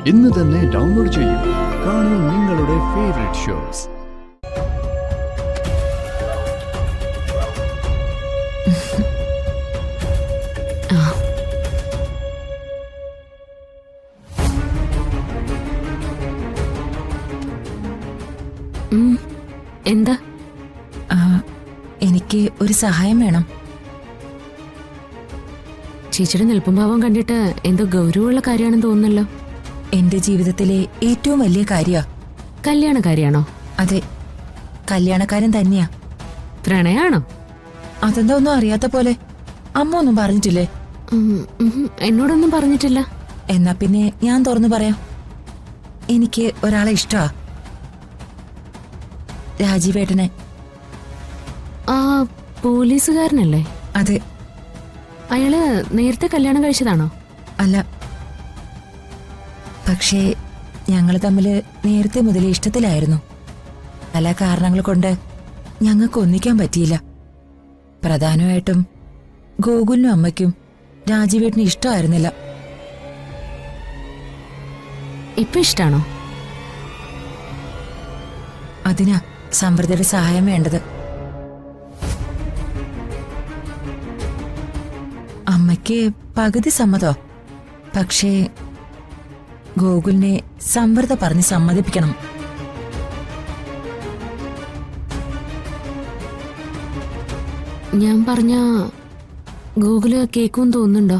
ഇന്ന് തന്നെ ഡൗൺലോഡ് ചെയ്യൂ. കാണൂ നിങ്ങളുടെ ഫേവറേറ്റ് ഷോസ്. എന്താ? എനിക്ക് ഒരു സഹായം വേണം. ചേച്ചിയുടെ നിൽപ്പും ഭാവം കണ്ടിട്ട് എന്തോ ഗൗരവമുള്ള കാര്യമാണെന്ന് തോന്നുന്നല്ലോ. എന്റെ ജീവിതത്തിലെ ഏറ്റവും വലിയ കാര്യാ. കല്യാണക്കാരിയാണോ? അതെ, കല്യാണക്കാരൻ തന്നെയാ. പ്രണയാണോ? അതെന്താ ഒന്നും അറിയാത്ത പോലെ. അമ്മ ഒന്നും പറഞ്ഞിട്ടില്ലേ? എന്നോടൊന്നും പറഞ്ഞിട്ടില്ല. എന്നാ പിന്നെ ഞാൻ തുറന്നു പറയാം. എനിക്ക് ഒരാളെ ഇഷ്ടാ, രാജീവേട്ടനെ. ആ പോലീസുകാരനല്ലേ? അതെ. അയാള് നേരത്തെ കല്യാണം കഴിച്ചതാണോ? അല്ല, പക്ഷേ ഞങ്ങൾ തമ്മില് നേരത്തെ മുതലേ ഇഷ്ടത്തിലായിരുന്നു. പല കാരണങ്ങൾ കൊണ്ട് ഞങ്ങൾക്ക് ഒന്നിക്കാൻ പറ്റിയില്ല. പ്രധാനമായിട്ടും ഗോകുലിനും അമ്മയ്ക്കും രാജീവേട്ടന് ഇഷ്ടമായിരുന്നില്ല. ഇപ്പൊ ഇഷ്ടാണോ? അതിനാ സമൃദ്ധിയുടെ സഹായം വേണ്ടത്. അമ്മയ്ക്ക് പകുതി സമ്മതോ, പക്ഷേ ഗോകുലിനെ സമൃദ്ധ പറഞ്ഞ് സമ്മതിപ്പിക്കണം. ഞാൻ പറഞ്ഞ ഗൂഗിള് കേക്കും തോന്നുന്നുണ്ടോ?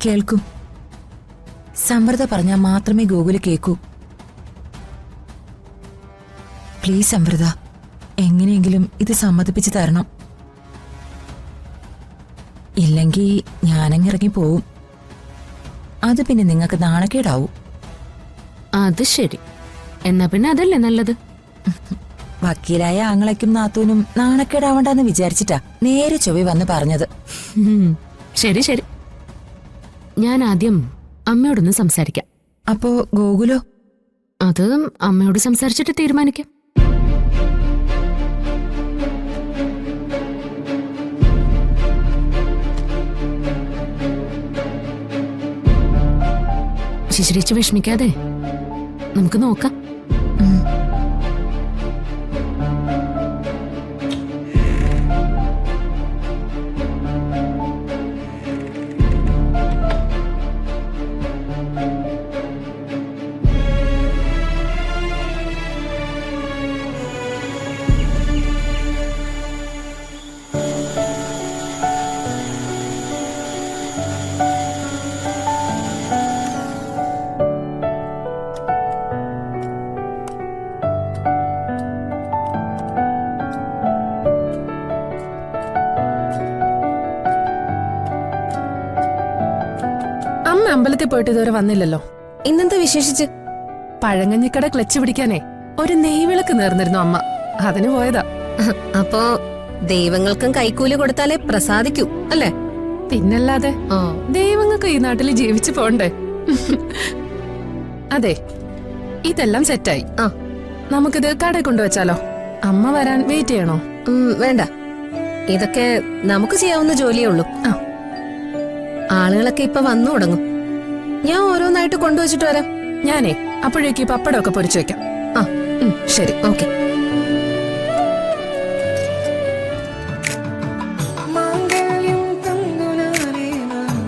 കേൾക്കും. സമൃദ്ധ പറഞ്ഞാൽ മാത്രമേ ഗോകുല് കേൾക്കൂ. പ്ലീസ് സമൃദ്ധ, എങ്ങനെയെങ്കിലും ഇത് സമ്മതിപ്പിച്ച് തരണം. ഇല്ലെങ്കിൽ ഞാനങ്ങിറങ്ങി പോവും. അത് പിന്നെ നിങ്ങൾക്ക് നാണക്കേടാവും. അത് ശരി. എന്നാ പിന്നെ അതല്ലേ നല്ലത്. വക്കീലായ ആങ്ങളയ്ക്കും നാത്തൂനും നാണക്കേടാവണ്ടെന്ന് വിചാരിച്ചിട്ടാ നേരെ ചൊവ്വ വന്ന് പറഞ്ഞത്. ശരി ശരി, ഞാൻ ആദ്യം അമ്മയോടൊന്ന് സംസാരിക്കാം. അപ്പോ ഗോകുലോ? അത് അമ്മയോട് സംസാരിച്ചിട്ട് തീരുമാനിക്കാം. ശിശിരിച്ച് വിഷമിക്കാതെ നമുക്ക് നോക്കാം. അമ്പലത്തിൽ പോയിട്ട് ഇതുവരെ വന്നില്ലല്ലോ. ഇന്നെന്താ വിശേഷിച്ച്? പഴങ്ങഞ്ഞിക്കട ക്ലച്ച് പിടിക്കാനേ ഒരു നെയ്വിളക്ക് നേർന്നിരുന്നു അമ്മ, അതിന് പോയതാ. അപ്പോ ദൈവങ്ങൾക്കും കൈക്കൂലി കൊടുത്താലേ പ്രസാദിക്കൂ അല്ലേ? പിന്നല്ലാതെ ദൈവങ്ങൾക്ക് ഈ നാട്ടിൽ ജീവിച്ചു പോണ്ടേ. അതെ, ഇതെല്ലാം സെറ്റായി. നമുക്കിത് കടയിൽ കൊണ്ടുവച്ചാലോ? അമ്മ വരാൻ വെയിറ്റ് ചെയ്യണോ? വേണ്ട, ഇതൊക്കെ നമുക്ക് ചെയ്യാവുന്ന ജോലിയേ ഉള്ളൂ. ആളുകളൊക്കെ ഇപ്പൊ വന്നു തുടങ്ങും. ഞാൻ ഓരോന്നായിട്ട് കൊണ്ടുവച്ചിട്ട് വരാം. ഞാനേ അപ്പോഴേക്ക് പപ്പടമൊക്കെ പൊരിച്ചു വെക്കാം. ശരി, ഓക്കെ.